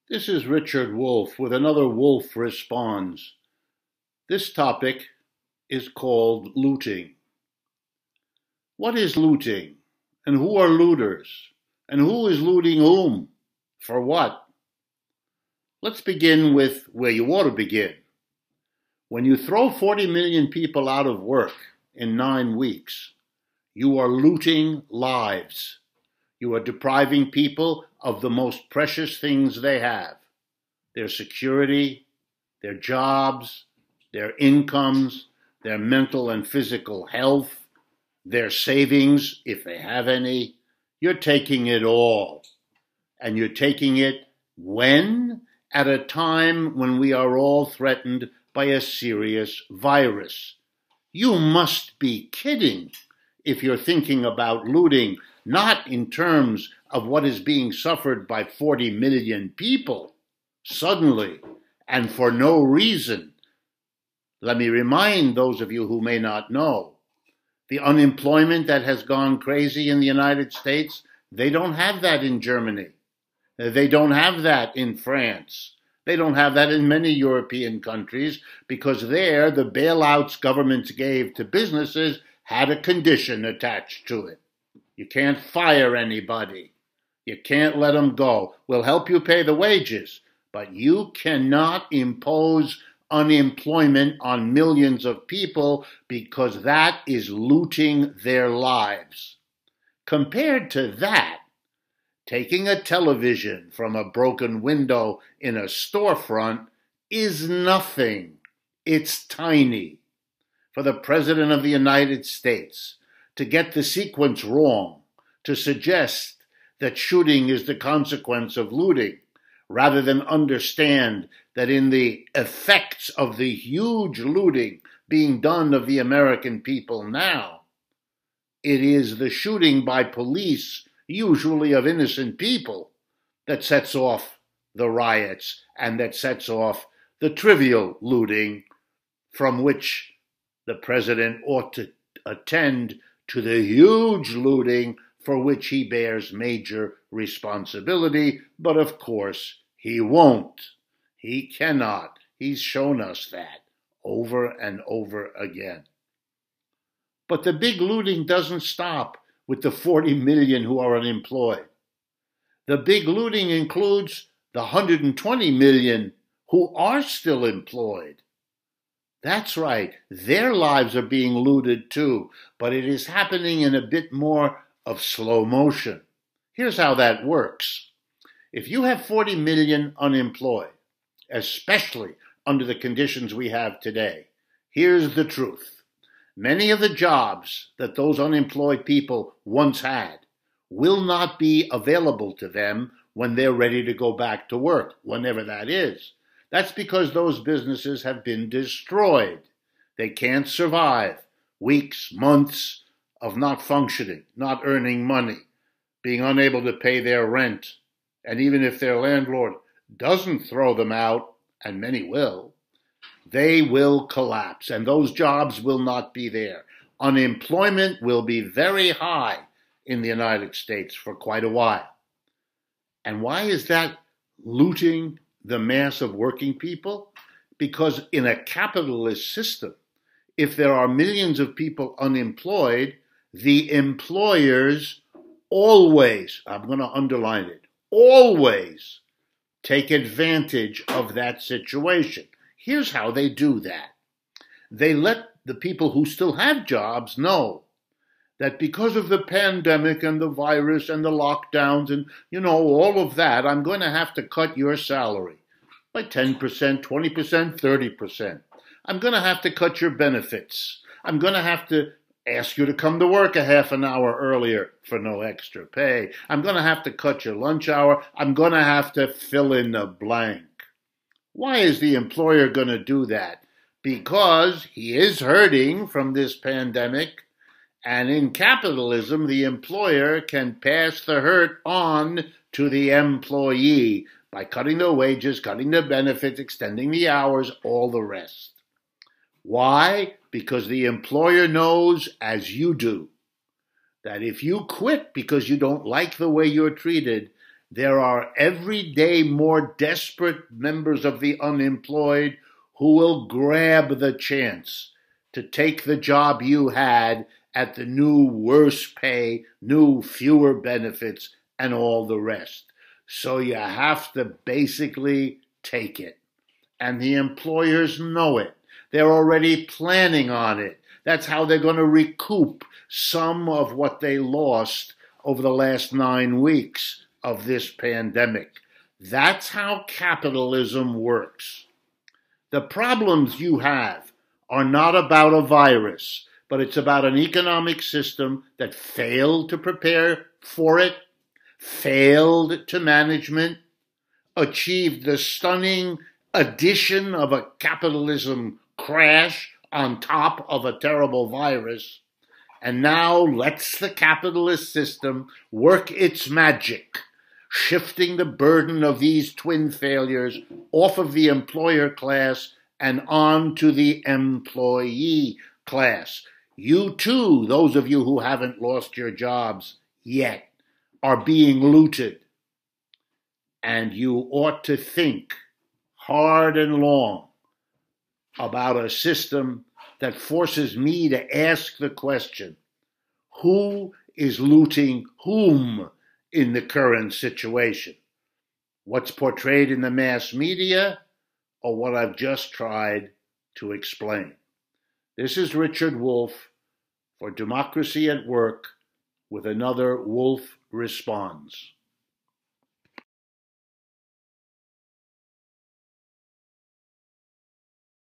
This is RichardDWolff with another Wolf Responds. This topic is called looting. What is looting? And who are looters? And who is looting whom? For what? Let's begin with where you ought to begin. When you throw 40 million people out of work in 9 weeks, you are looting lives. You are depriving people of the most precious things they have: their security, their jobs, their incomes, their mental and physical health, their savings, if they have any. You're taking it all. And you're taking it when? At a time when we are all threatened by a serious virus. You must be kidding if you're thinking about looting, not in terms of what is being suffered by 40 million people, suddenly, and for no reason. Let me remind those of you who may not know, the unemployment that has gone crazy in the United States, they don't have that in Germany. They don't have that in France. They don't have that in many European countries, because there the bailouts governments gave to businesses had a condition attached to it. You can't fire anybody. You can't let them go. We'll help you pay the wages, but you cannot impose unemployment on millions of people, because that is looting their lives. Compared to that, taking a television from a broken window in a storefront is nothing. It's tiny. For the President of the United States to get the sequence wrong, to suggest that shooting is the consequence of looting, rather than understand that in the effects of the huge looting being done of the American people now, it is the shooting by police, usually of innocent people, that sets off the riots and that sets off the trivial looting from which the president ought to attend to the huge looting for which he bears major responsibility, but of course he won't. He cannot. He's shown us that over and over again. But the big looting doesn't stop with the 40 million who are unemployed. The big looting includes the 120 million who are still employed. That's right, their lives are being looted too, but it is happening in a bit more of slow motion. Here's how that works. If you have 40 million unemployed, especially under the conditions we have today, here's the truth. Many of the jobs that those unemployed people once had will not be available to them when they're ready to go back to work, whenever that is. That's because those businesses have been destroyed. They can't survive weeks, months of not functioning, not earning money, being unable to pay their rent. And even if their landlord doesn't throw them out, and many will, they will collapse, and those jobs will not be there. Unemployment will be very high in the United States for quite a while. And why is that looting the mass of working people? Because in a capitalist system, if there are millions of people unemployed, the employers always, I'm going to underline it, always take advantage of that situation. Here's how they do that. They let the people who still have jobs know that because of the pandemic and the virus and the lockdowns and, all of that, I'm going to have to cut your salary by 10%, 20%, 30%. I'm going to have to cut your benefits. I'm going to have to ask you to come to work a half an hour earlier for no extra pay. I'm going to have to cut your lunch hour. I'm going to have to fill in the blank. Why is the employer going to do that? Because he is hurting from this pandemic. And in capitalism, the employer can pass the hurt on to the employee by cutting the wages, cutting the benefits, extending the hours, all the rest. Why? Because the employer knows, as you do, that if you quit because you don't like the way you're treated, there are every day more desperate members of the unemployed who will grab the chance to take the job you had at the new worse pay, new fewer benefits, and all the rest. So you have to basically take it. And the employers know it. They're already planning on it. That's how they're going to recoup some of what they lost over the last 9 weeks of this pandemic. That's how capitalism works. The problems you have are not about a virus, but it's about an economic system that failed to prepare for it, failed to management, achieved the stunning addition of a capitalism crash on top of a terrible virus, and now lets the capitalist system work its magic, shifting the burden of these twin failures off of the employer class and on to the employee class. You too, those of you who haven't lost your jobs yet, are being looted. And you ought to think hard and long about a system that forces me to ask the question, who is looting whom in the current situation? What's portrayed in the mass media, or what I've just tried to explain? This is RichardDWolff for Democracy at Work with another Wolff Responds.